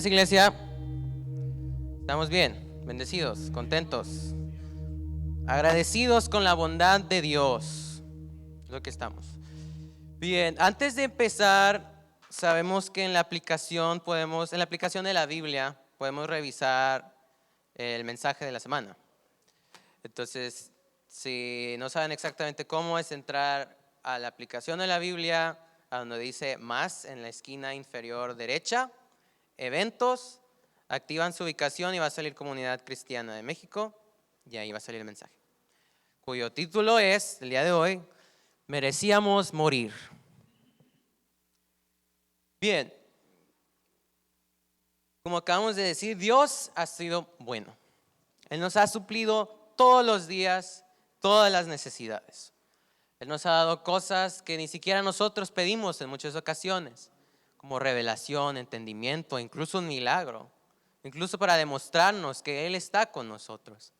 Iglesia, estamos bien, bendecidos, contentos, agradecidos con la bondad de Dios, es lo que estamos. Bien, antes de empezar, sabemos que en la aplicación de la Biblia, podemos revisar el mensaje de la semana. Entonces, si no saben exactamente cómo es entrar a la aplicación de la Biblia, a donde dice más en la esquina inferior derecha, eventos, activan su ubicación y va a salir Comunidad Cristiana de México y ahí va a salir el mensaje, cuyo título es, el día de hoy, merecíamos morir. Bien, como acabamos de decir, Dios ha sido bueno. Él nos ha suplido todos los días todas las necesidades. Él nos ha dado cosas que ni siquiera nosotros pedimos en muchas ocasiones, como revelación, entendimiento, incluso un milagro, incluso para demostrarnos que Él está con nosotros.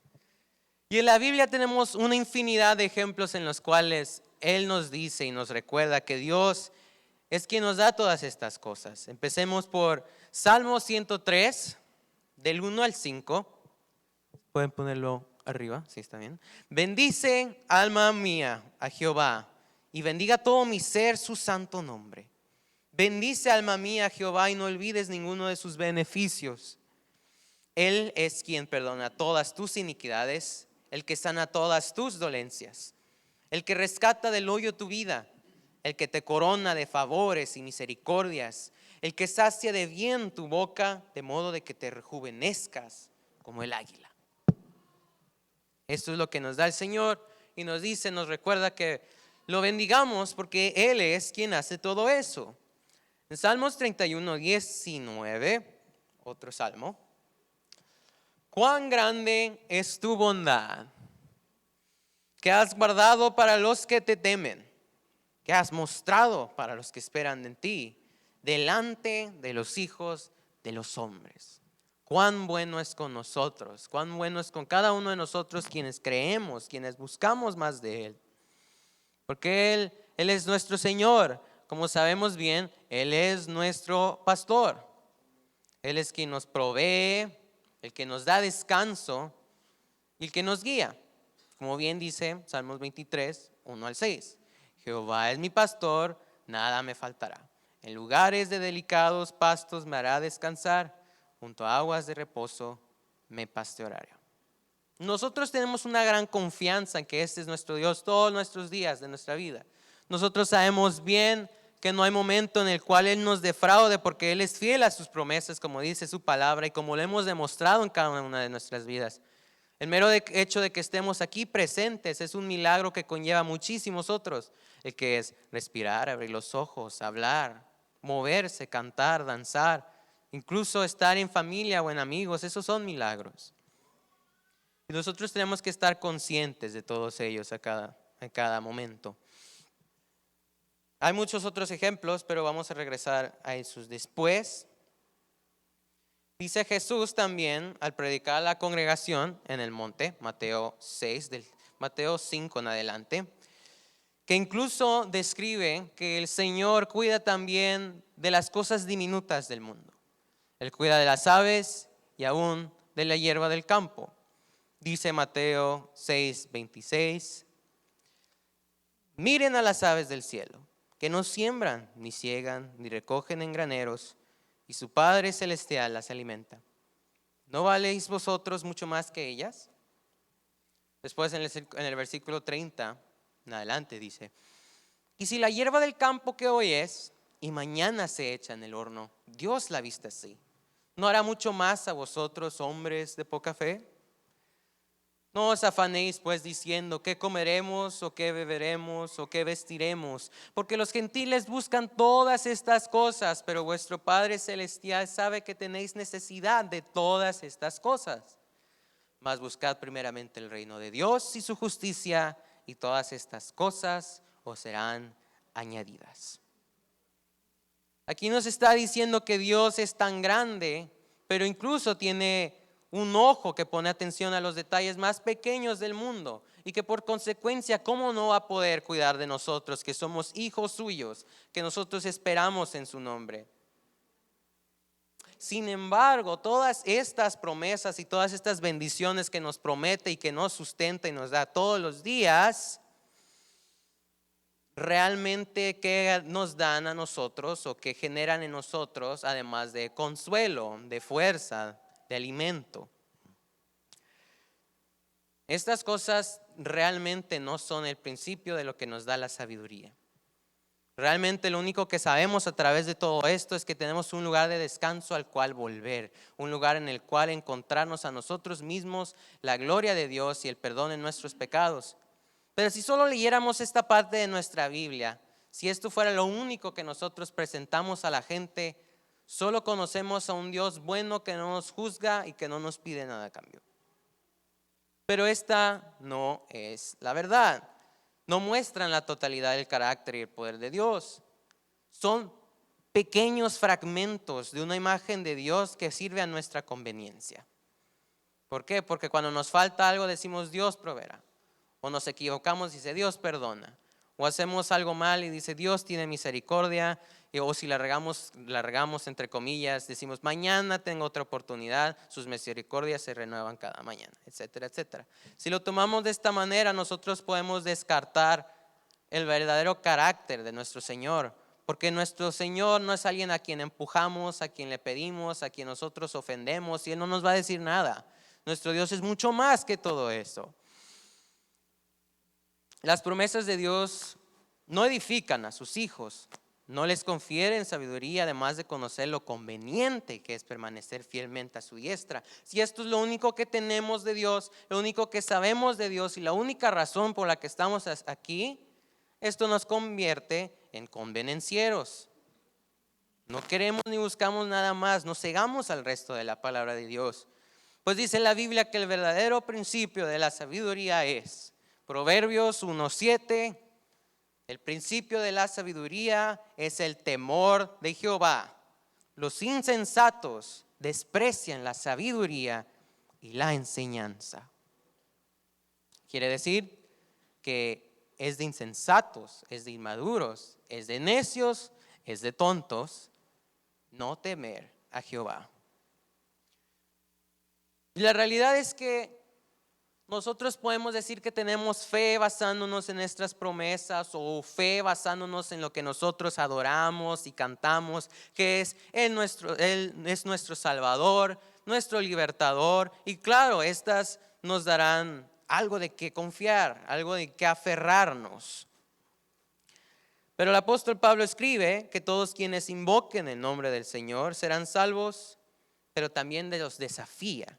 Y en la Biblia tenemos una infinidad de ejemplos en los cuales Él nos dice y nos recuerda que Dios es quien nos da todas estas cosas. Empecemos por Salmo 103, del 1 al 5. Pueden ponerlo arriba, sí, está bien. Bendice, alma mía, a Jehová, y bendiga todo mi ser su santo nombre. Bendice, alma mía, a Jehová, y no olvides ninguno de sus beneficios. Él es quien perdona todas tus iniquidades, el que sana todas tus dolencias, el que rescata del hoyo tu vida, el que te corona de favores y misericordias, el que sacia de bien tu boca, de modo de que te rejuvenezcas como el águila. Esto es lo que nos da el Señor y nos dice, nos recuerda que lo bendigamos porque Él es quien hace todo eso. En Salmos 31, 19, otro salmo. Cuán grande es tu bondad, que has guardado para los que te temen, que has mostrado para los que esperan en ti, delante de los hijos de los hombres. Cuán bueno es con nosotros, cuán bueno es con cada uno de nosotros quienes creemos, quienes buscamos más de Él. Porque Él es nuestro Señor, como sabemos bien, Él es nuestro pastor. Él es quien nos provee, el que nos da descanso y el que nos guía. Como bien dice Salmos 23, 1 al 6. Jehová es mi pastor, nada me faltará. En lugares de delicados pastos me hará descansar, junto a aguas de reposo me pastoreará. Nosotros tenemos una gran confianza en que este es nuestro Dios todos nuestros días de nuestra vida. Nosotros sabemos bien que no hay momento en el cual Él nos defraude, porque Él es fiel a sus promesas, como dice su palabra y como lo hemos demostrado en cada una de nuestras vidas. El mero hecho de que estemos aquí presentes es un milagro que conlleva muchísimos otros, el que es respirar, abrir los ojos, hablar, moverse, cantar, danzar, incluso estar en familia o en amigos. Esos son milagros. Y nosotros tenemos que estar conscientes de todos ellos en cada momento. Hay muchos otros ejemplos, pero vamos a regresar a esos después. Dice Jesús también al predicar a la congregación en el monte, Mateo 5 en adelante, que incluso describe que el Señor cuida también de las cosas diminutas del mundo. Él cuida de las aves y aún de la hierba del campo. Dice Mateo 6:26, miren a las aves del cielo, que no siembran, ni ciegan, ni recogen en graneros, y su Padre Celestial las alimenta. ¿No valéis vosotros mucho más que ellas? Después en el versículo 30 en adelante dice, y si la hierba del campo que hoy es y mañana se echa en el horno, Dios la viste así, ¿no hará mucho más a vosotros, hombres de poca fe? No os afanéis pues diciendo qué comeremos o qué beberemos o qué vestiremos, porque los gentiles buscan todas estas cosas, pero vuestro Padre Celestial sabe que tenéis necesidad de todas estas cosas. Mas buscad primeramente el reino de Dios y su justicia, y todas estas cosas os serán añadidas. Aquí nos está diciendo que Dios es tan grande, pero incluso tiene un ojo que pone atención a los detalles más pequeños del mundo, y que por consecuencia, ¿cómo no va a poder cuidar de nosotros que somos hijos suyos, que nosotros esperamos en su nombre? sin embargo, todas estas promesas y todas estas bendiciones que nos promete y que nos sustenta y nos da todos los días, realmente ¿qué nos dan a nosotros o qué generan en nosotros además de consuelo, de fuerza, de alimento? Estas cosas realmente no son el principio de lo que nos da la sabiduría. Realmente lo único que sabemos a través de todo esto es que tenemos un lugar de descanso al cual volver, un lugar en el cual encontrarnos a nosotros mismos, la gloria de Dios y el perdón en nuestros pecados. Pero si solo leyéramos esta parte de nuestra Biblia, si esto fuera lo único que nosotros presentamos a la gente, solo conocemos a un Dios bueno que no nos juzga y que no nos pide nada a cambio. Pero esta no es la verdad. No muestran la totalidad del carácter y el poder de Dios. Son pequeños fragmentos de una imagen de Dios que sirve a nuestra conveniencia. ¿Por qué? Porque cuando nos falta algo decimos Dios proveerá. O nos equivocamos y dice Dios perdona. O hacemos algo mal y dice Dios tiene misericordia. O si la regamos entre comillas, decimos mañana tengo otra oportunidad, sus misericordias se renuevan cada mañana, etcétera, etcétera. Si lo tomamos de esta manera, nosotros podemos descartar el verdadero carácter de nuestro Señor, porque nuestro Señor no es alguien a quien empujamos, a quien le pedimos, a quien nosotros ofendemos y Él no nos va a decir nada. Nuestro Dios es mucho más que todo eso. Las promesas de Dios no edifican a sus hijos, no les confieren sabiduría, además de conocer lo conveniente que es permanecer fielmente a su diestra. Si esto es lo único que tenemos de Dios, lo único que sabemos de Dios y la única razón por la que estamos aquí, esto nos convierte en convenencieros. No queremos ni buscamos nada más, nos cegamos al resto de la palabra de Dios. Pues dice la Biblia que el verdadero principio de la sabiduría es Proverbios 1:7. El principio de la sabiduría es el temor de Jehová. Los insensatos desprecian la sabiduría y la enseñanza. Quiere decir que es de insensatos, es de inmaduros, es de necios, es de tontos no temer a Jehová. Y la realidad es que nosotros podemos decir que tenemos fe basándonos en nuestras promesas o fe basándonos en lo que nosotros adoramos y cantamos, que Él es nuestro Salvador, nuestro Libertador. Y claro, estas nos darán algo de qué confiar, algo de qué aferrarnos. Pero el apóstol Pablo escribe que todos quienes invoquen el nombre del Señor serán salvos, pero también los desafía.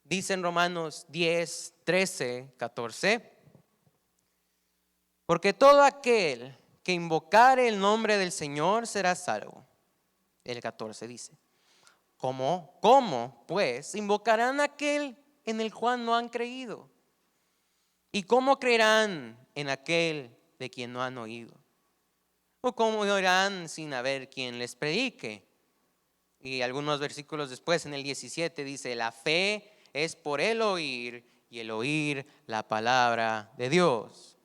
Dice en Romanos 10, 13, 14, porque todo aquel que invocare el nombre del Señor será salvo. El 14 dice, ¿Cómo pues invocarán a aquel en el cual no han creído? ¿Y cómo creerán en aquel de quien no han oído? ¿O cómo oirán sin haber quien les predique? Y algunos versículos después, en el 17, dice, la fe es por el oír y el oír la palabra de Dios.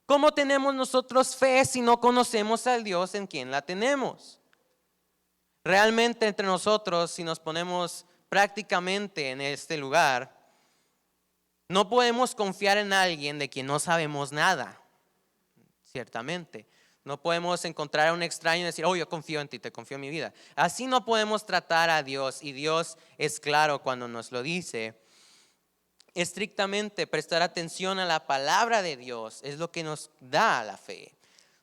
¿Cómo tenemos nosotros fe si no conocemos al Dios en quien la tenemos? Realmente entre nosotros, si nos ponemos prácticamente en este lugar, no podemos confiar en alguien de quien no sabemos nada, ciertamente. No podemos encontrar a un extraño y decir, yo confío en ti, te confío en mi vida. Así no podemos tratar a Dios, y Dios es claro cuando nos lo dice. Estrictamente prestar atención a la palabra de Dios es lo que nos da la fe.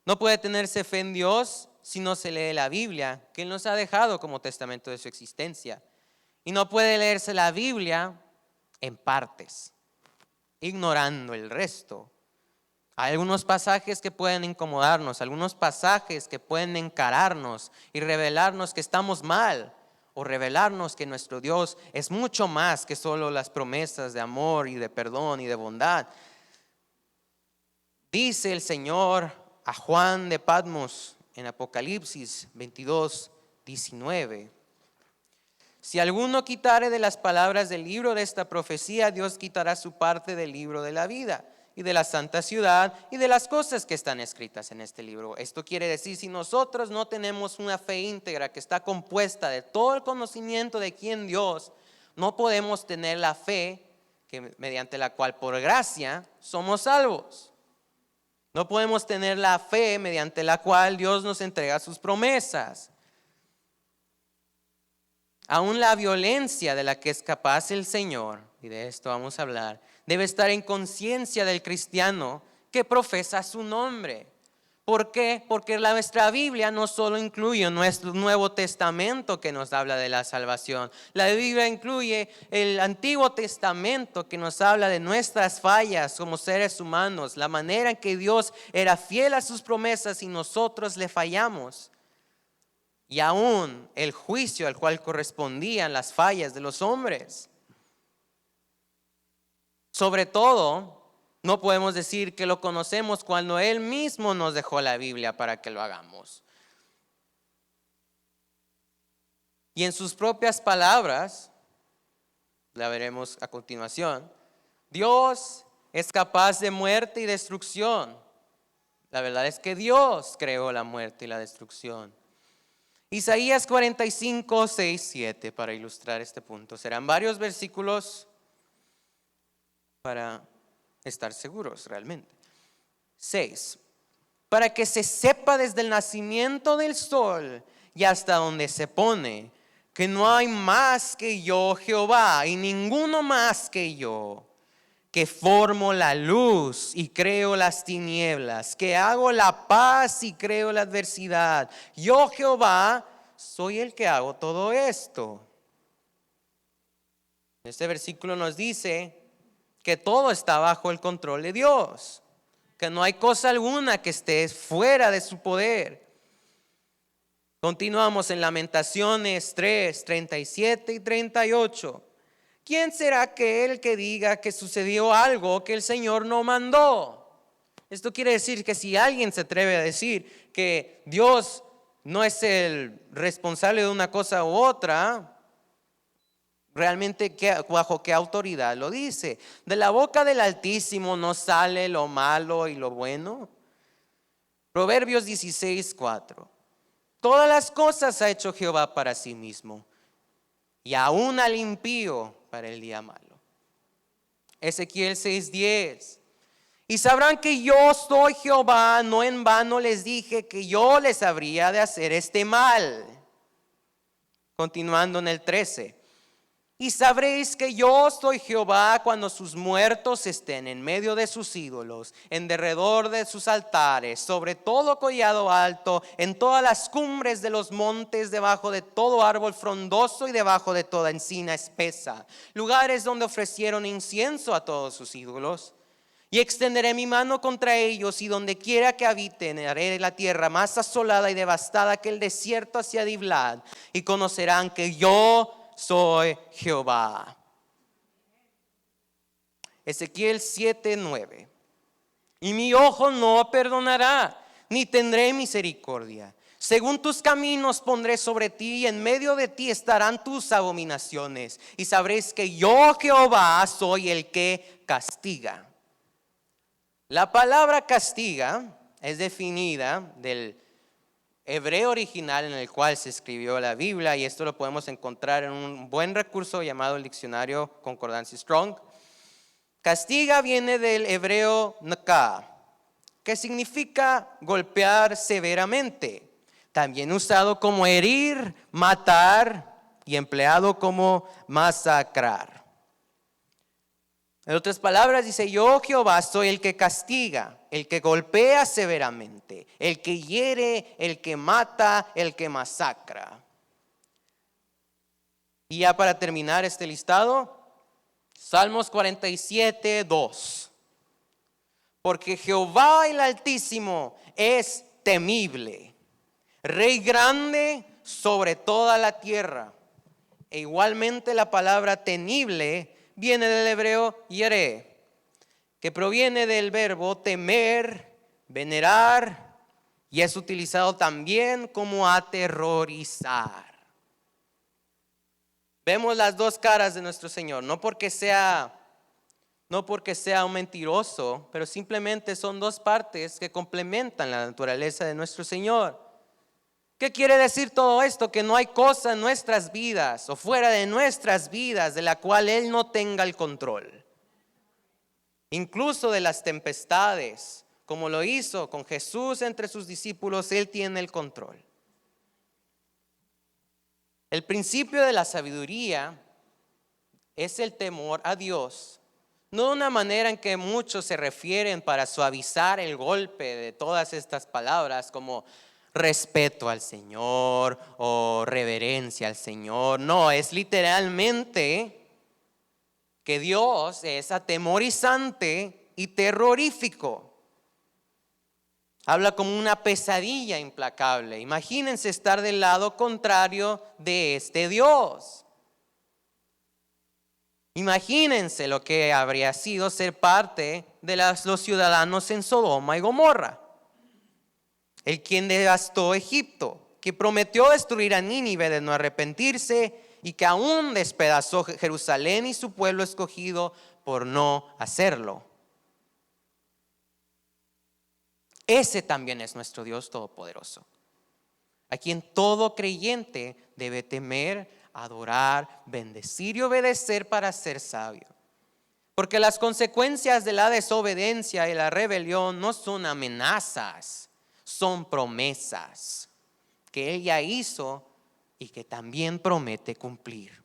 No puede tenerse fe en Dios si no se lee la Biblia, que Él nos ha dejado como testamento de su existencia. Y no puede leerse la Biblia en partes, ignorando el resto. Hay algunos pasajes que pueden incomodarnos, algunos pasajes que pueden encararnos y revelarnos que estamos mal, o revelarnos que nuestro Dios es mucho más que solo las promesas de amor y de perdón y de bondad. Dice el Señor a Juan de Patmos en Apocalipsis 22, 19. Si alguno quitare de las palabras del libro de esta profecía, Dios quitará su parte del libro de la vida y de la santa ciudad y de las cosas que están escritas en este libro. Esto quiere decir, si nosotros no tenemos una fe íntegra que está compuesta de todo el conocimiento de quién Dios, no podemos tener la fe mediante la cual por gracia somos salvos. No podemos tener la fe mediante la cual Dios nos entrega sus promesas. Aún la violencia de la que es capaz el Señor, y de esto vamos a hablar, debe estar en conciencia del cristiano que profesa su nombre. ¿Por qué? Porque nuestra Biblia no solo incluye nuestro Nuevo Testamento que nos habla de la salvación. La Biblia incluye el Antiguo Testamento que nos habla de nuestras fallas como seres humanos, la manera en que Dios era fiel a sus promesas y nosotros le fallamos. Y aún el juicio al cual correspondían las fallas de los hombres. Sobre todo, no podemos decir que lo conocemos cuando Él mismo nos dejó la Biblia para que lo hagamos. Y en sus propias palabras, la veremos a continuación, Dios es capaz de muerte y destrucción. La verdad es que Dios creó la muerte y la destrucción. Isaías 45, 6, 7, para ilustrar este punto. Serán varios versículos para estar seguros realmente. 6. Para que se sepa desde el nacimiento del sol y hasta donde se pone, que no hay más que yo, Jehová, y ninguno más que yo, que formo la luz y creo las tinieblas, que hago la paz y creo la adversidad. Yo, Jehová, soy el que hago todo esto. Este versículo nos dice que todo está bajo el control de Dios, que no hay cosa alguna que esté fuera de su poder. Continuamos en Lamentaciones 3, 37 y 38. ¿Quién será aquel que diga que sucedió algo que el Señor no mandó? Esto quiere decir que si alguien se atreve a decir que Dios no es el responsable de una cosa u otra, realmente bajo qué autoridad lo dice. De la boca del Altísimo no sale lo malo y lo bueno. Proverbios 16, 4. Todas las cosas ha hecho Jehová para sí mismo, y aún al impío para el día malo. Ezequiel 6:10. Y sabrán que yo soy Jehová, no en vano les dije que yo les habría de hacer este mal. Continuando en el 13. Y sabréis que yo soy Jehová cuando sus muertos estén en medio de sus ídolos, en derredor de sus altares, sobre todo collado alto, en todas las cumbres de los montes, debajo de todo árbol frondoso y debajo de toda encina espesa, lugares donde ofrecieron incienso a todos sus ídolos. Y extenderé mi mano contra ellos, y donde quiera que habiten haré la tierra más asolada y devastada que el desierto hacia Diblad, y conocerán que yo soy Jehová. Ezequiel 7:9. Y mi ojo no perdonará, ni tendré misericordia. Según tus caminos pondré sobre ti, y en medio de ti estarán tus abominaciones. Y sabréis que yo, Jehová, soy el que castiga. La palabra castiga es definida del hebreo original en el cual se escribió la Biblia, y esto lo podemos encontrar en un buen recurso llamado el diccionario Concordancia Strong. Castiga viene del hebreo naka, que significa golpear severamente, también usado como herir, matar y empleado como masacrar. En otras palabras dice, yo Jehová soy el que castiga, el que golpea severamente, el que hiere, el que mata, el que masacra. Y ya para terminar este listado, Salmos 47:2. Porque Jehová el Altísimo es temible, Rey grande sobre toda la tierra. E igualmente la palabra temible viene del hebreo yere, que proviene del verbo temer, venerar, y es utilizado también como aterrorizar. Vemos las dos caras de nuestro Señor, no porque sea No porque sea un mentiroso, pero simplemente son dos partes que complementan la naturaleza de nuestro Señor. ¿Qué quiere decir todo esto? Que no hay cosa en nuestras vidas o fuera de nuestras vidas de la cual Él no tenga el control. Incluso de las tempestades, como lo hizo con Jesús entre sus discípulos, Él tiene el control. El principio de la sabiduría es el temor a Dios. No de una manera en que muchos se refieren para suavizar el golpe de todas estas palabras como respeto al Señor o reverencia al Señor. No, es literalmente que Dios es atemorizante y terrorífico. Habla como una pesadilla implacable. Imagínense estar del lado contrario de este Dios. Imagínense lo que habría sido ser parte de los ciudadanos en Sodoma y Gomorra. El quien devastó Egipto, que prometió destruir a Nínive de no arrepentirse y que aún despedazó Jerusalén y su pueblo escogido por no hacerlo. Ese también es nuestro Dios todopoderoso, a quien todo creyente debe temer, adorar, bendecir y obedecer para ser sabio. Porque las consecuencias de la desobediencia y la rebelión no son amenazas, son promesas que Él ya hizo y que también promete cumplir.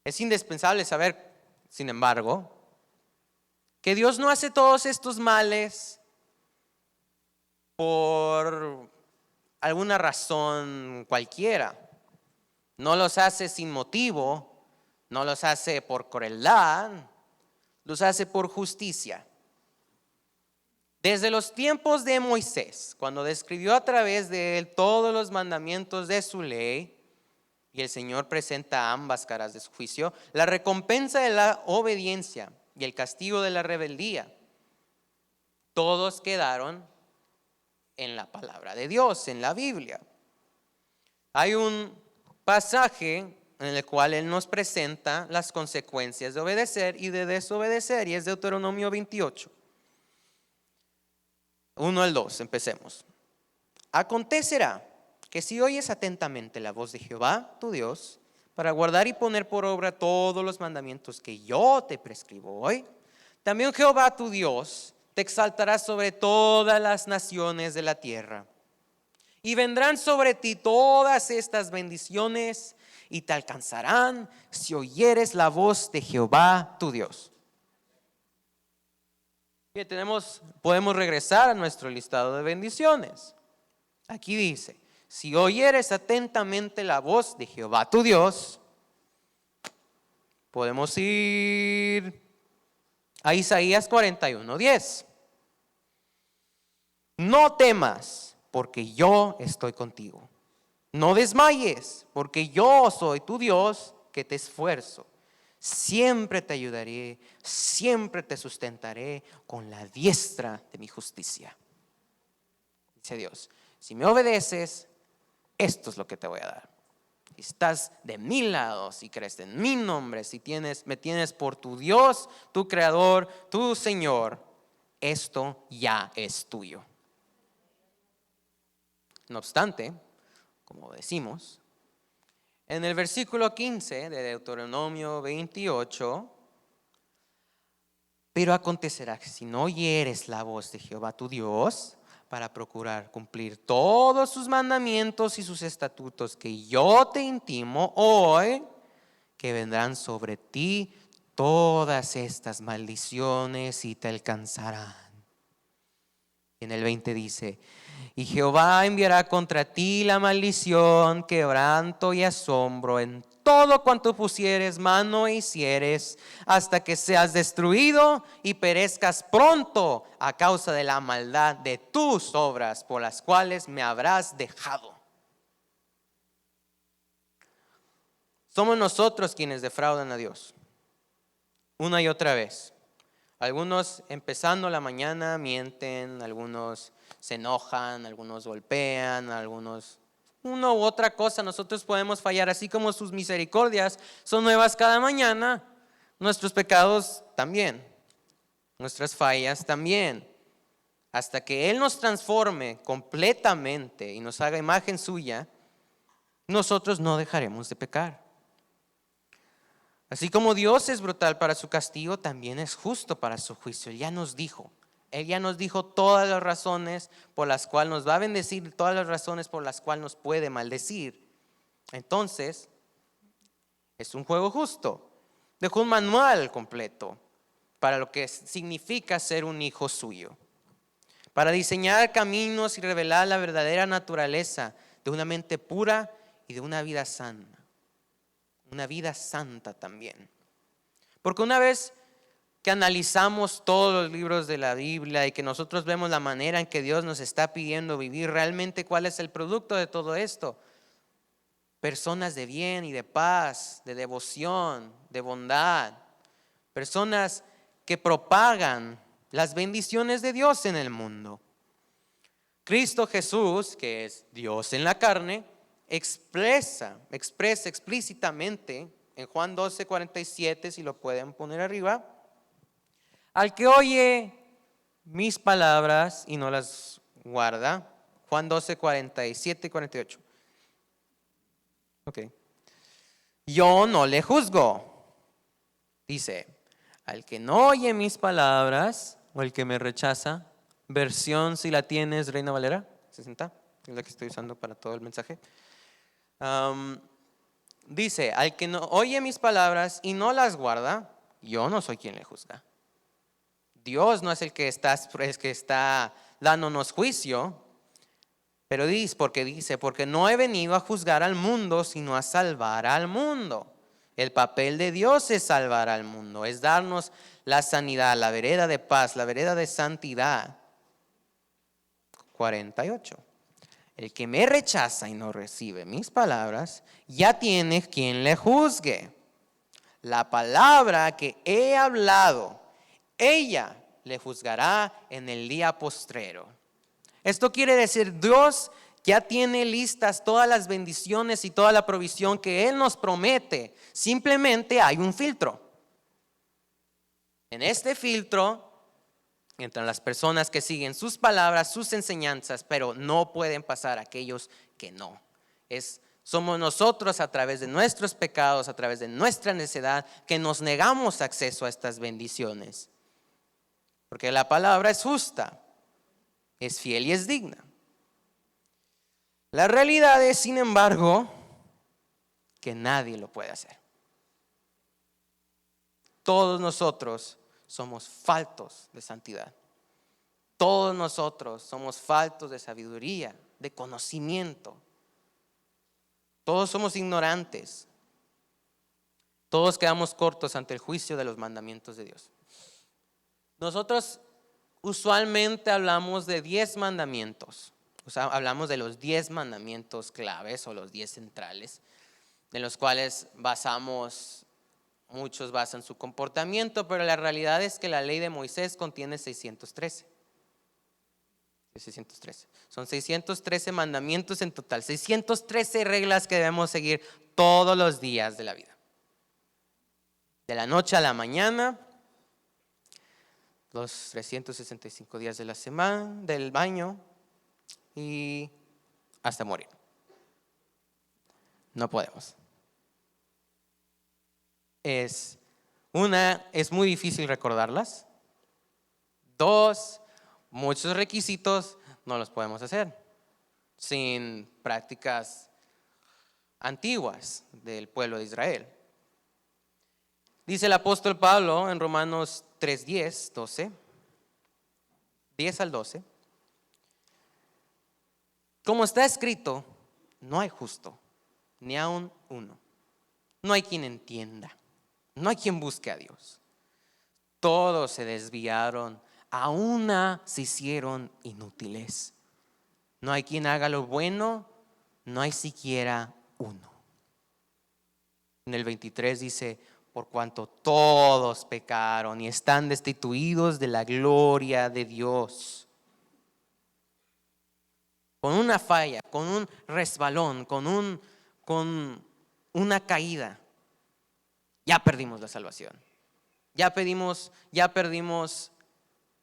Es indispensable saber, sin embargo, que Dios no hace todos estos males por alguna razón cualquiera. No los hace sin motivo, no los hace por crueldad, los hace por justicia. Desde los tiempos de Moisés, cuando describió a través de él todos los mandamientos de su ley, y el Señor presenta ambas caras de su juicio, la recompensa de la obediencia y el castigo de la rebeldía, todos quedaron en la palabra de Dios, en la Biblia. Hay un pasaje en el cual Él nos presenta las consecuencias de obedecer y de desobedecer, y es Deuteronomio 28. 1 al 2, empecemos. Acontecerá que si oyes atentamente la voz de Jehová, tu Dios, para guardar y poner por obra todos los mandamientos que yo te prescribo hoy, también Jehová tu Dios te exaltará sobre todas las naciones de la tierra. Y vendrán sobre ti todas estas bendiciones y te alcanzarán si oyeres la voz de Jehová tu Dios. Y podemos regresar a nuestro listado de bendiciones. Aquí dice, si oyeres atentamente la voz de Jehová tu Dios, podemos ir a Isaías 41:10. No temas, porque yo estoy contigo. No desmayes, porque yo soy tu Dios que te esfuerzo. Siempre te ayudaré, siempre te sustentaré con la diestra de mi justicia. Dice Dios, si me obedeces, esto es lo que te voy a dar. Si estás de mi lado, si crees en mi nombre, si me tienes por tu Dios, tu Creador, tu Señor, esto ya es tuyo. No obstante, como decimos, en el versículo 15 de Deuteronomio 28, pero acontecerá que si no oyeres la voz de Jehová tu Dios, para procurar cumplir todos sus mandamientos y sus estatutos que yo te intimo hoy, que vendrán sobre ti todas estas maldiciones y te alcanzarán. En el 20 dice, y Jehová enviará contra ti la maldición, quebranto y asombro en todo cuanto pusieres mano e hicieres, hasta que seas destruido y perezcas pronto a causa de la maldad de tus obras por las cuales me habrás dejado. Somos nosotros quienes defraudan a Dios una y otra vez. Algunos empezando la mañana mienten, algunos se enojan, algunos golpean, algunos una u otra cosa. Nosotros podemos fallar, así como sus misericordias son nuevas cada mañana. Nuestros pecados también, nuestras fallas también. Hasta que Él nos transforme completamente y nos haga imagen suya, nosotros no dejaremos de pecar. Así como Dios es brutal para su castigo, también es justo para su juicio. Él ya nos dijo todas las razones por las cuales nos va a bendecir, todas las razones por las cuales nos puede maldecir. Entonces, es un juego justo. Dejó un manual completo para lo que significa ser un hijo suyo, para diseñar caminos y revelar la verdadera naturaleza de una mente pura y de una vida sana, una vida santa también. Porque una vez que analizamos todos los libros de la Biblia y que nosotros vemos la manera en que Dios nos está pidiendo vivir, realmente cuál es el producto de todo esto. Personas de bien y de paz, de devoción, de bondad. Personas que propagan las bendiciones de Dios en el mundo. Cristo Jesús, que es Dios en la carne, expresa explícitamente en Juan 12:47, si lo pueden poner arriba: al que oye mis palabras y no las guarda. Juan 12:47 y 48. Ok. Yo no le juzgo. Dice, al que no oye mis palabras o el que me rechaza. Versión, si la tienes, Reina Valera 60, es la que estoy usando para todo el mensaje. Dice, al que no oye mis palabras y no las guarda, yo no soy quien le juzga. Dios no es el que está dándonos juicio, pero porque no he venido a juzgar al mundo, sino a salvar al mundo. El papel de Dios es salvar al mundo, es darnos la sanidad, la vereda de paz, la vereda de santidad. 48. El que me rechaza y no recibe mis palabras, ya tiene quien le juzgue. La palabra que he hablado, ella le juzgará en el día postrero. Esto quiere decir, Dios ya tiene listas todas las bendiciones y toda la provisión que Él nos promete. Simplemente hay un filtro. En este filtro entran las personas que siguen sus palabras, sus enseñanzas, pero no pueden pasar aquellos que no. Somos nosotros, a través de nuestros pecados, a través de nuestra necedad, que nos negamos acceso a estas bendiciones. Porque la palabra es justa, es fiel y es digna. La realidad es, sin embargo, que nadie lo puede hacer. Todos nosotros somos faltos de santidad. Todos nosotros somos faltos de sabiduría, de conocimiento. Todos somos ignorantes. Todos quedamos cortos ante el juicio de los mandamientos de Dios. Nosotros usualmente hablamos de 10 mandamientos. O sea, hablamos de los 10 mandamientos claves o los 10 centrales, de los cuales muchos basan su comportamiento, pero la realidad es que la ley de Moisés contiene 613. Son 613 mandamientos en total, 613 reglas que debemos seguir todos los días de la vida. De la noche a la mañana, los 365 días de la semana, del año y hasta morir. No podemos. Es muy difícil recordarlas. 2, muchos requisitos no los podemos hacer sin prácticas antiguas del pueblo de Israel. Dice el apóstol Pablo en Romanos 3:10, 12, 10 al 12. Como está escrito, no hay justo, ni aun uno. No hay quien entienda, no hay quien busque a Dios. Todos se desviaron, a una se hicieron inútiles. No hay quien haga lo bueno, no hay siquiera uno. En el 23 dice, por cuanto todos pecaron y están destituidos de la gloria de Dios. Con una falla, con un resbalón, con una caída, ya perdimos la salvación. ya perdimos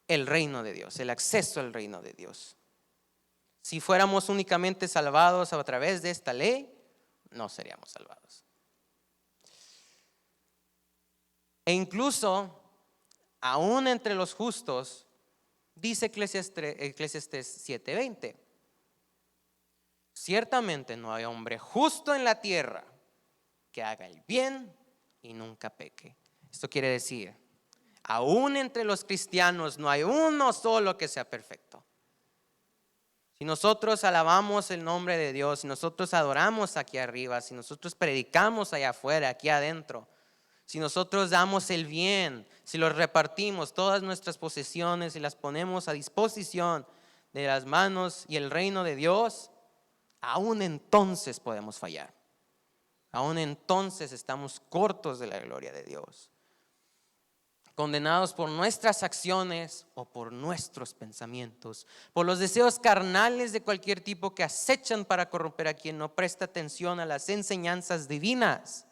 el reino de Dios, el acceso al reino de Dios. Si fuéramos únicamente salvados a través de esta ley, no seríamos salvados. E incluso, aún entre los justos, dice Eclesiastés 7:20, ciertamente no hay hombre justo en la tierra que haga el bien y nunca peque. Esto quiere decir, aún entre los cristianos no hay uno solo que sea perfecto. Si nosotros alabamos el nombre de Dios, si nosotros adoramos aquí arriba, si nosotros predicamos allá afuera, aquí adentro, si nosotros damos el bien, si los repartimos, todas nuestras posesiones y las ponemos a disposición de las manos y el reino de Dios, aún entonces podemos fallar. Aún entonces estamos cortos de la gloria de Dios, condenados por nuestras acciones o por nuestros pensamientos, por los deseos carnales de cualquier tipo que acechan para corromper a quien no presta atención a las enseñanzas divinas.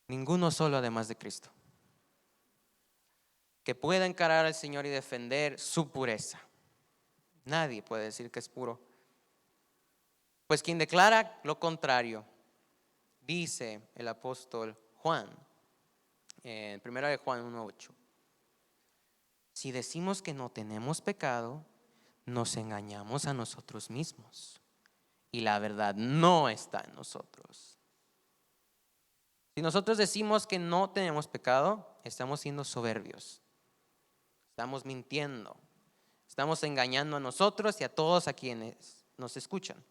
Ninguno solo además de Cristo que pueda encarar al Señor y defender su pureza. Nadie puede decir que es puro. Pues quien declara lo contrario, dice el apóstol Juan, en 1 de Juan 1:8, si decimos que no tenemos pecado, nos engañamos a nosotros mismos y la verdad no está en nosotros. Si nosotros decimos que no tenemos pecado, estamos siendo soberbios, estamos mintiendo, estamos engañando a nosotros y a todos a quienes nos escuchan.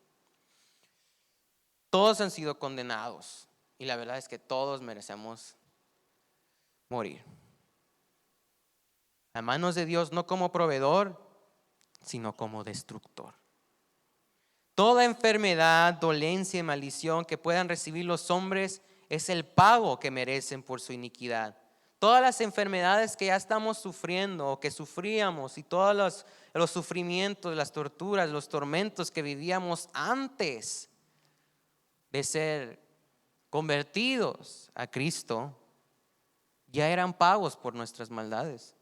Todos han sido condenados y la verdad es que todos merecemos morir a manos de Dios, no como proveedor, sino como destructor. Toda enfermedad, dolencia y maldición que puedan recibir los hombres es el pago que merecen por su iniquidad. Todas las enfermedades que ya estamos sufriendo o que sufríamos y todos los sufrimientos, las torturas, los tormentos que vivíamos antes de ser convertidos a Cristo, ya eran pagos por nuestras maldades.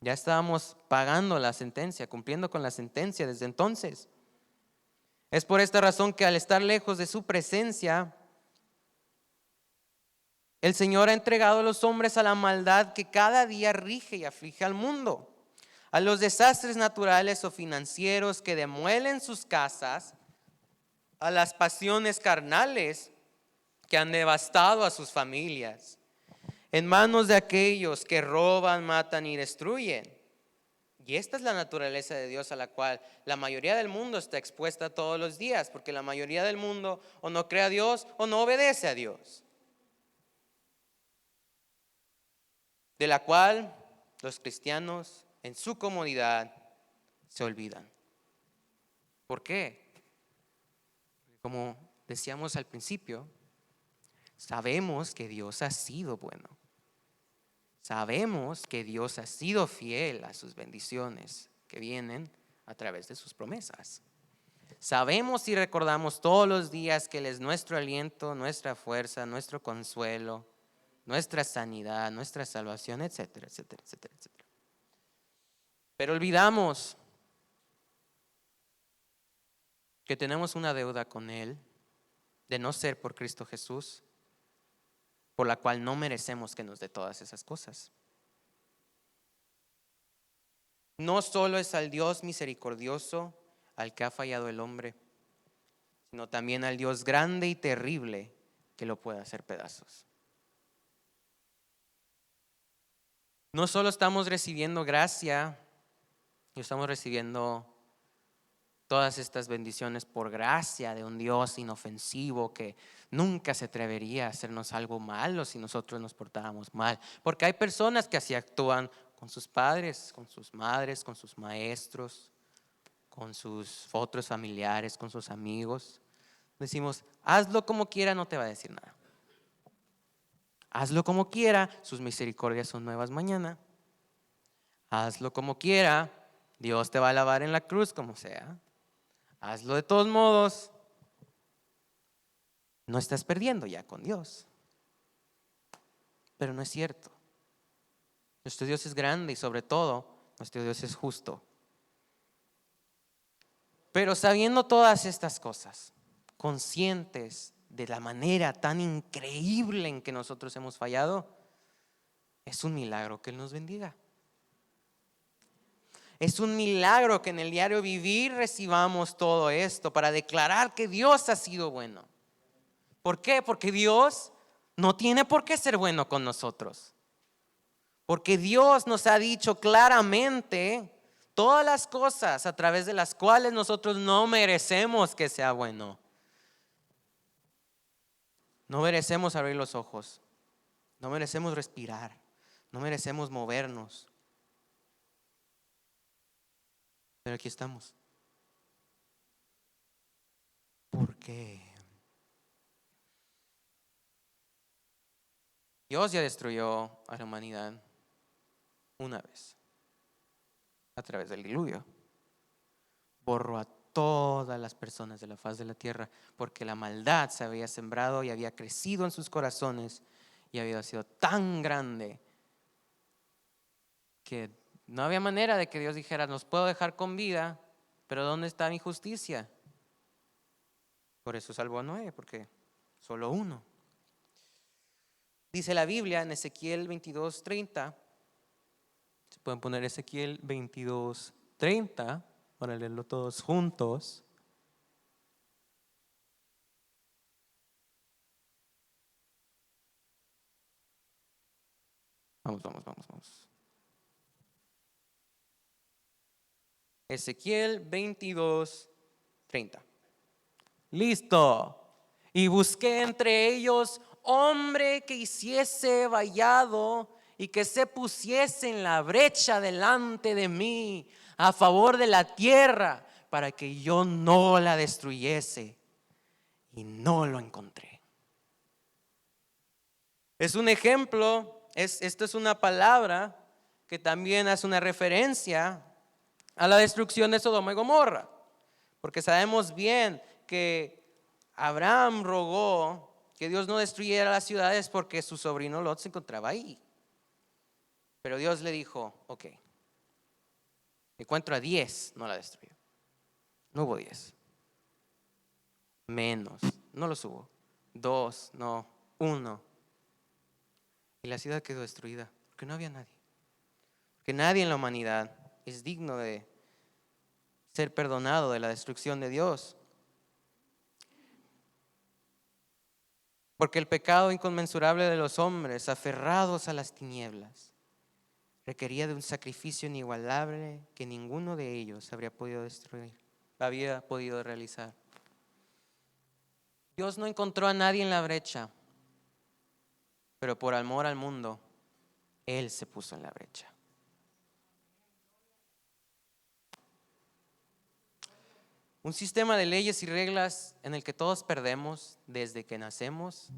Ya estábamos pagando la sentencia, cumpliendo con la sentencia desde entonces. Es por esta razón que al estar lejos de su presencia, el Señor ha entregado a los hombres a la maldad que cada día rige y aflige al mundo, a los desastres naturales o financieros que demuelen sus casas, a las pasiones carnales que han devastado a sus familias, en manos de aquellos que roban, matan y destruyen. Y esta es la naturaleza de Dios a la cual la mayoría del mundo está expuesta todos los días, porque la mayoría del mundo o no cree a Dios o no obedece a Dios, de la cual los cristianos en su comodidad se olvidan. ¿Por qué? Como decíamos al principio, sabemos que Dios ha sido bueno. Sabemos que Dios ha sido fiel a sus bendiciones que vienen a través de sus promesas. Sabemos y recordamos todos los días que Él es nuestro aliento, nuestra fuerza, nuestro consuelo, nuestra sanidad, nuestra salvación, etcétera, etcétera, etcétera, etcétera. Pero olvidamos que tenemos una deuda con Él de no ser por Cristo Jesús, por la cual no merecemos que nos dé todas esas cosas. No solo es al Dios misericordioso al que ha fallado el hombre, sino también al Dios grande y terrible que lo puede hacer pedazos. No solo estamos recibiendo gracia, estamos recibiendo todas estas bendiciones por gracia de un Dios inofensivo que nunca se atrevería a hacernos algo malo si nosotros nos portáramos mal. Porque hay personas que así actúan con sus padres, con sus madres, con sus maestros, con sus otros familiares, con sus amigos. Decimos, hazlo como quiera, no te va a decir nada. Hazlo como quiera, sus misericordias son nuevas mañana. Hazlo como quiera, Dios te va a alabar en la cruz como sea. Hazlo de todos modos. No estás perdiendo ya con Dios. pero no es cierto. Nuestro Dios es grande y sobre todo, nuestro Dios es justo. Pero sabiendo todas estas cosas, conscientes de la manera tan increíble en que nosotros hemos fallado, es un milagro que Él nos bendiga. Es un milagro que en el diario vivir recibamos todo esto para declarar que Dios ha sido bueno. ¿Por qué? Porque Dios no tiene por qué ser bueno con nosotros. Porque Dios nos ha dicho claramente todas las cosas a través de las cuales nosotros no merecemos que sea bueno. No merecemos abrir los ojos. No merecemos respirar. No merecemos movernos. Pero aquí estamos. ¿Por qué? Dios ya destruyó a la humanidad una vez a través del diluvio. Borró a todas las personas de la faz de la tierra porque la maldad se había sembrado y había crecido en sus corazones y había sido tan grande que no había manera de que Dios dijera: los puedo dejar con vida, pero ¿dónde está mi justicia? Por eso salvó a Noé, porque solo uno. Dice la Biblia en Ezequiel 22:30. Se pueden poner Ezequiel 22:30 para leerlo todos juntos. Vamos. Ezequiel 22:30. Listo. Y busqué entre ellos hombre que hiciese vallado y que se pusiese en la brecha delante de mí a favor de la tierra para que yo no la destruyese, y no lo encontré. Es un ejemplo, esto es una palabra que también hace una referencia a la destrucción de Sodoma y Gomorra, porque sabemos bien que Abraham rogó que Dios no destruyera las ciudades porque su sobrino Lot se encontraba ahí. Pero Dios le dijo: ok, encuentro a 10, no la destruyó. No hubo 10. Menos, no los hubo. 2, no, 1. Y la ciudad quedó destruida porque no había nadie. Porque nadie en la humanidad es digno de ser perdonado de la destrucción de Dios. Porque el pecado inconmensurable de los hombres aferrados a las tinieblas requería de un sacrificio inigualable que ninguno de ellos había podido realizar. Dios no encontró a nadie en la brecha, pero por amor al mundo, Él se puso en la brecha. Un sistema de leyes y reglas en el que todos perdemos desde que nacemos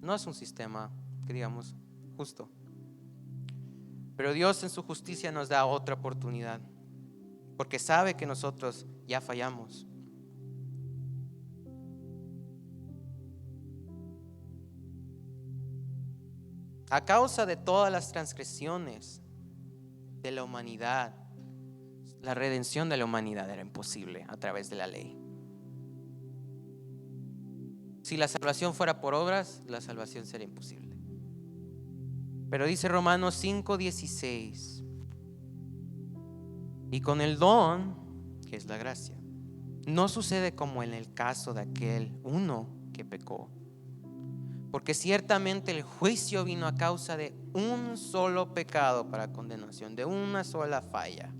no es un sistema que digamos justo. Pero Dios en su justicia nos da otra oportunidad, porque sabe que nosotros ya fallamos. A causa de todas las transgresiones de la humanidad, la redención de la humanidad era imposible a través de la ley. Si la salvación fuera por obras, la salvación sería imposible. Pero dice Romanos 5:16, y con el don, que es la gracia, no sucede como en el caso de aquel uno que pecó. Porque ciertamente el juicio vino a causa de un solo pecado para condenación, de una sola falla.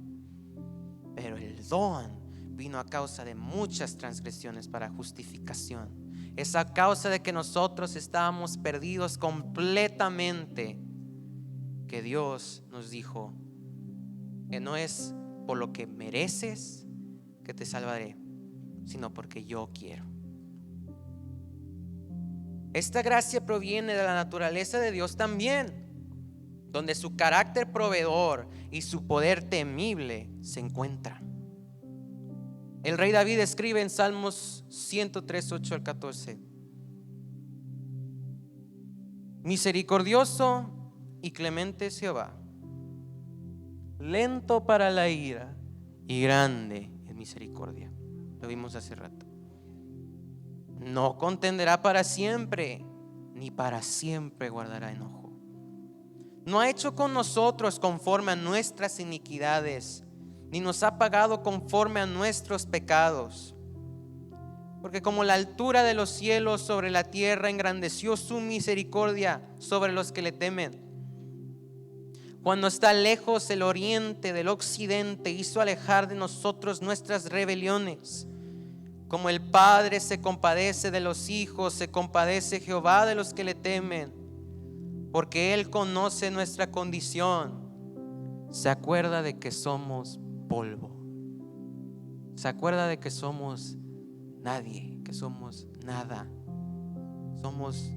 Pero el don vino a causa de muchas transgresiones para justificación. Es a causa de que nosotros estábamos perdidos completamente que Dios nos dijo que no es por lo que mereces que te salvaré, sino porque yo quiero. Esta gracia proviene de la naturaleza de Dios también, donde su carácter proveedor y su poder temible se encuentran. El rey David escribe en Salmos 103, 8 al 14: misericordioso y clemente es Jehová, lento para la ira y grande en misericordia. Lo vimos hace rato. No contenderá para siempre, ni para siempre guardará enojo. No ha hecho con nosotros conforme a nuestras iniquidades, ni nos ha pagado conforme a nuestros pecados. Porque como la altura de los cielos sobre la tierra, engrandeció su misericordia sobre los que le temen. Cuando está lejos el oriente del occidente, hizo alejar de nosotros nuestras rebeliones. Como el Padre se compadece de los hijos, se compadece Jehová de los que le temen, porque Él conoce nuestra condición. Se acuerda de que somos polvo. Se acuerda de que somos nadie, que somos nada. Somos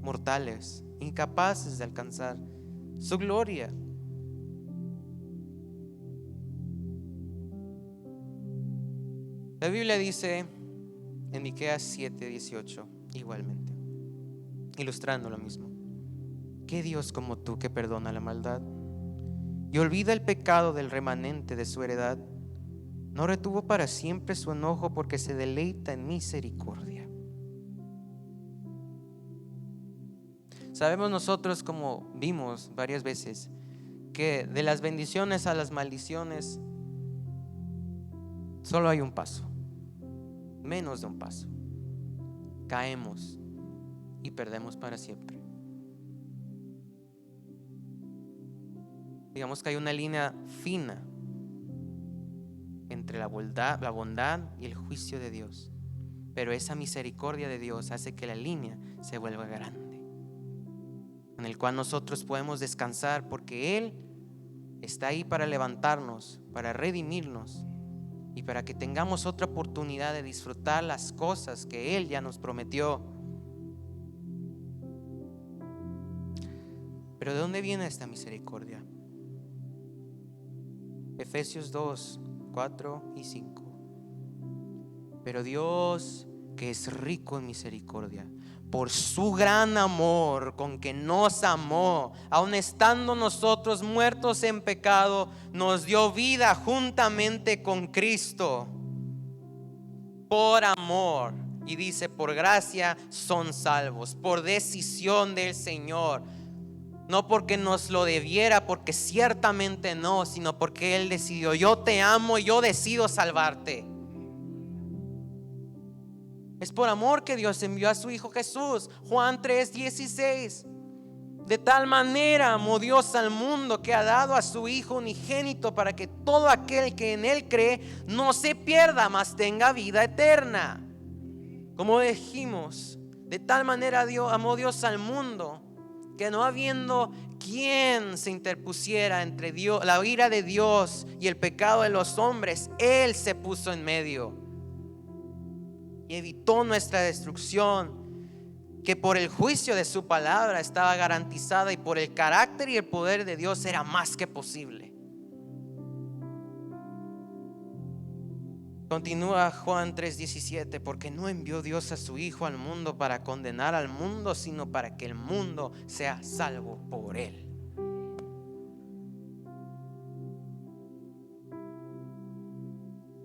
mortales, incapaces de alcanzar su gloria. La Biblia dice en Miqueas 7:18 igualmente, ilustrando lo mismo: ¿qué Dios como tú que perdona la maldad y olvida el pecado del remanente de su heredad? No retuvo para siempre su enojo, porque se deleita en misericordia. Sabemos nosotros, como vimos varias veces, que de las bendiciones a las maldiciones solo hay un paso, menos de un paso. Caemos y perdemos para siempre. Digamos que hay una línea fina entre la bondad y el juicio de Dios, pero esa misericordia de Dios hace que la línea se vuelva grande, en el cual nosotros podemos descansar, porque Él está ahí para levantarnos, para redimirnos y para que tengamos otra oportunidad de disfrutar las cosas que Él ya nos prometió. Pero ¿de dónde viene esta misericordia? Efesios 2, 4 y 5. Pero Dios, que es rico en misericordia, por su gran amor con que nos amó, aun estando nosotros muertos en pecado, nos dio vida juntamente con Cristo. Por amor, y dice, por gracia son salvos, por decisión del Señor. No porque nos lo debiera, porque ciertamente no, sino porque Él decidió: yo te amo, yo decido salvarte. Es por amor que Dios envió a su Hijo Jesús. Juan 3:16. De tal manera amó Dios al mundo, que ha dado a su Hijo unigénito, para que todo aquel que en Él cree no se pierda, mas tenga vida eterna. Como dijimos, de tal manera amó Dios al mundo, que no habiendo quien se interpusiera entre Dios, la ira de Dios y el pecado de los hombres, Él se puso en medio y evitó nuestra destrucción, que por el juicio de su palabra estaba garantizada, y por el carácter y el poder de Dios era más que posible. Continúa Juan 3:17, porque no envió Dios a su Hijo al mundo para condenar al mundo, sino para que el mundo sea salvo por Él.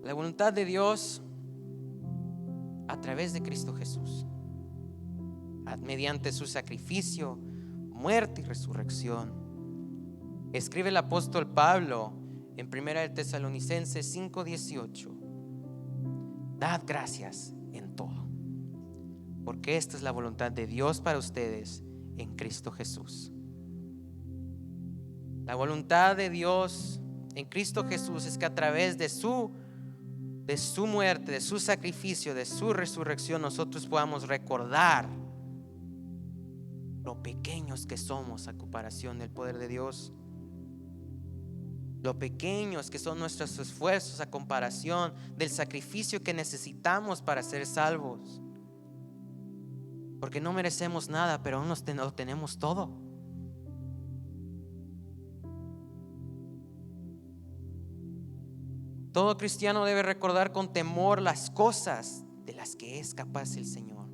La voluntad de Dios a través de Cristo Jesús, mediante su sacrificio, muerte y resurrección. Escribe el apóstol Pablo en 1 Tesalonicenses 5:18: dad gracias en todo, porque esta es la voluntad de Dios para ustedes en Cristo Jesús. La voluntad de Dios en Cristo Jesús es que a través de su muerte, de su sacrificio, de su resurrección, nosotros podamos recordar lo pequeños que somos a comparación del poder de Dios, lo pequeños que son nuestros esfuerzos a comparación del sacrificio que necesitamos para ser salvos, porque no merecemos nada, pero aún lo tenemos todo. Todo cristiano debe recordar con temor las cosas de las que es capaz el Señor.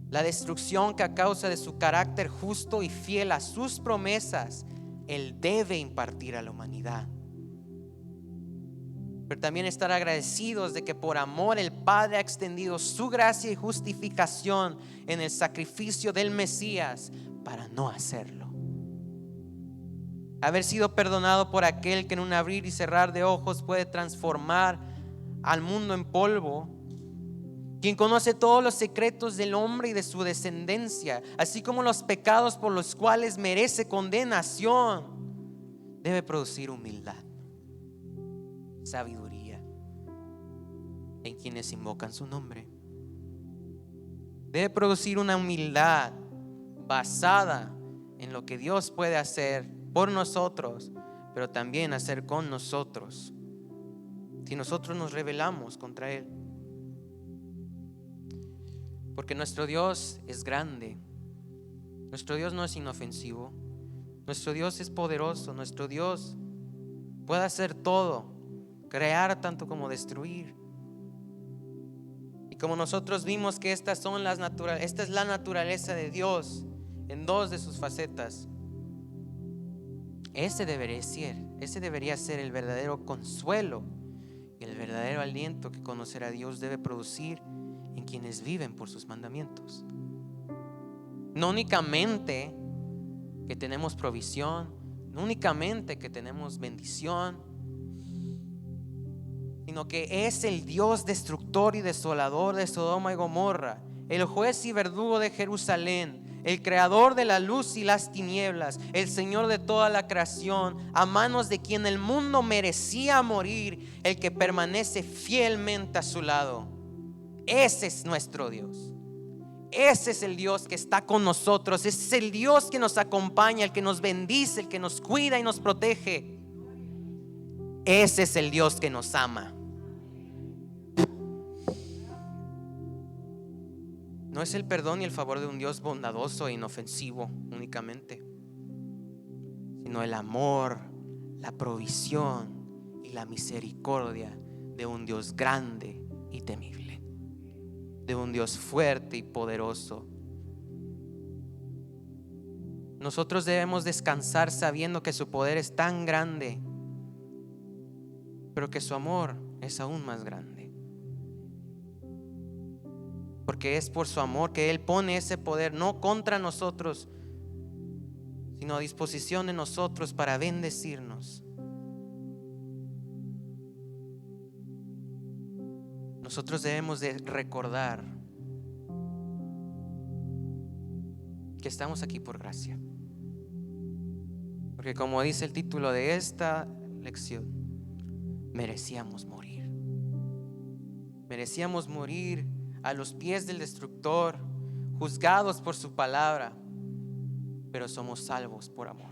la destrucción que a causa de su carácter justo y fiel a sus promesas, Él debe impartir a la humanidad. Pero también estar agradecidos de que por amor el Padre ha extendido su gracia y justificación en el sacrificio del Mesías para no hacerlo. Haber sido perdonado por aquel que en un abrir y cerrar de ojos puede transformar al mundo en polvo, quien conoce todos los secretos del hombre y de su descendencia, así como los pecados por los cuales merece condenación, debe producir humildad, sabiduría en quienes invocan su nombre. Debe producir una humildad basada en lo que Dios puede hacer por nosotros, pero también hacer con nosotros si nosotros nos rebelamos contra Él. Porque nuestro Dios es grande, nuestro Dios no es inofensivo, nuestro Dios es poderoso, nuestro Dios puede hacer todo, crear tanto como destruir. Y como nosotros vimos que esta es la naturaleza de Dios en dos de sus facetas, ese debería ser el verdadero consuelo y el verdadero aliento que conocer a Dios debe producir en quienes viven por sus mandamientos. No únicamente que tenemos provisión, no únicamente que tenemos bendición, sino que es el Dios destructor y desolador de Sodoma y Gomorra, el juez y verdugo de Jerusalén, el creador de la luz y las tinieblas, el Señor de toda la creación, a manos de quien el mundo merecía morir, el que permanece fielmente a su lado. Ese es nuestro Dios. Ese es el Dios que está con nosotros. Ese es el Dios que nos acompaña, el que nos bendice, el que nos cuida y nos protege. Ese es el Dios que nos ama. No es el perdón y el favor de un Dios bondadoso e inofensivo únicamente, sino el amor, la provisión y la misericordia de un Dios grande y temible, de un Dios fuerte y poderoso. Nosotros debemos descansar sabiendo que su poder es tan grande, pero que su amor es aún más grande. Porque es por su amor que Él pone ese poder no contra nosotros, sino a disposición de nosotros para bendecirnos. Nosotros debemos de recordar que estamos aquí por gracia. Porque como dice el título de esta lección, merecíamos morir. Merecíamos morir a los pies del destructor, juzgados por su palabra, pero somos salvos por amor.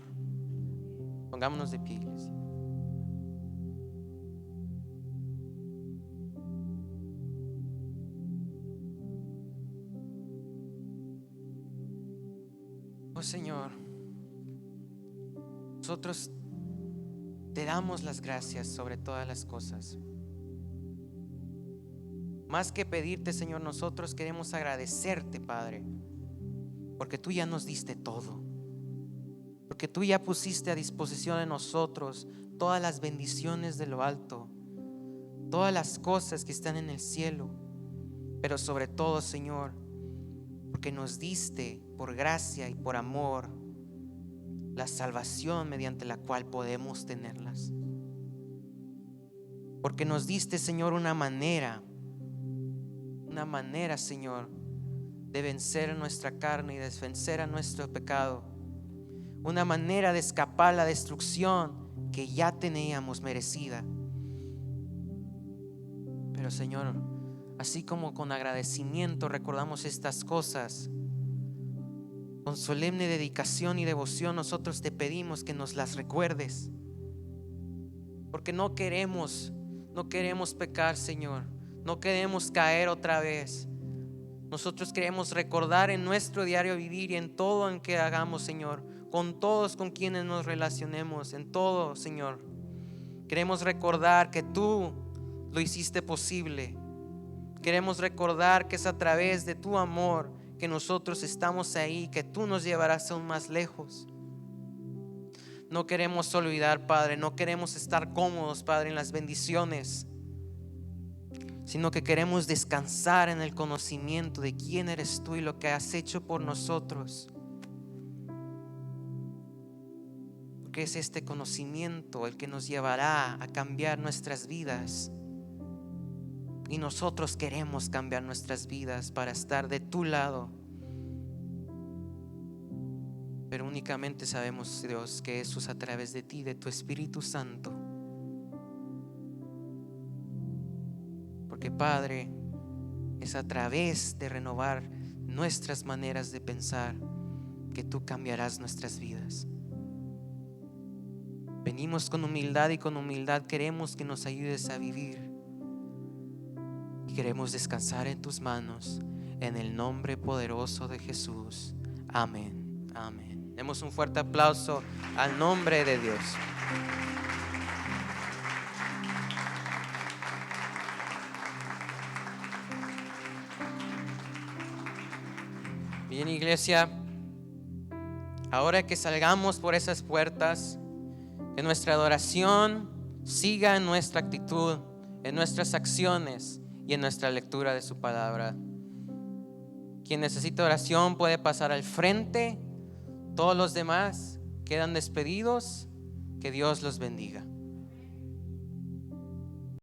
Pongámonos de pie, iglesia. Oh Señor, nosotros te damos las gracias sobre todas las cosas. Más que pedirte, Señor, nosotros queremos agradecerte, Padre, porque tú ya nos diste todo, porque tú ya pusiste a disposición de nosotros todas las bendiciones de lo alto, todas las cosas que están en el cielo, pero sobre todo, Señor, porque nos diste por gracia y por amor la salvación mediante la cual podemos tenerlas. Porque nos diste, Señor, una manera, Señor, de vencer a nuestra carne y de vencer a nuestro pecado. Una manera de escapar la destrucción que ya teníamos merecida. Pero Señor, así como con agradecimiento recordamos estas cosas, con solemne dedicación y devoción nosotros te pedimos que nos las recuerdes. Porque no queremos pecar, Señor. No queremos caer otra vez. Nosotros queremos recordar en nuestro diario vivir y en todo en que hagamos, Señor, con todos con quienes nos relacionemos, en todo, Señor. Queremos recordar que tú lo hiciste posible. Queremos recordar que es a través de tu amor que nosotros estamos ahí, que tú nos llevarás aún más lejos. No queremos olvidar, Padre, no queremos estar cómodos, Padre, en las bendiciones, sino que queremos descansar en el conocimiento de quién eres tú y lo que has hecho por nosotros. Porque es este conocimiento el que nos llevará a cambiar nuestras vidas. Y nosotros queremos cambiar nuestras vidas para estar de tu lado. Pero únicamente sabemos, Dios, que eso es a través de ti, de tu Espíritu Santo. Porque, Padre, es a través de renovar nuestras maneras de pensar que tú cambiarás nuestras vidas. Venimos con humildad y con humildad queremos que nos ayudes a vivir. Y queremos descansar en tus manos, en el nombre poderoso de Jesús. Amén. Amén. Demos un fuerte aplauso al nombre de Dios. Bien, iglesia, ahora que salgamos por esas puertas, que nuestra adoración siga en nuestra actitud, en nuestras acciones y en nuestra lectura de su palabra. Quien necesita oración puede pasar al frente. Todos los demás quedan despedidos. Que Dios los bendiga.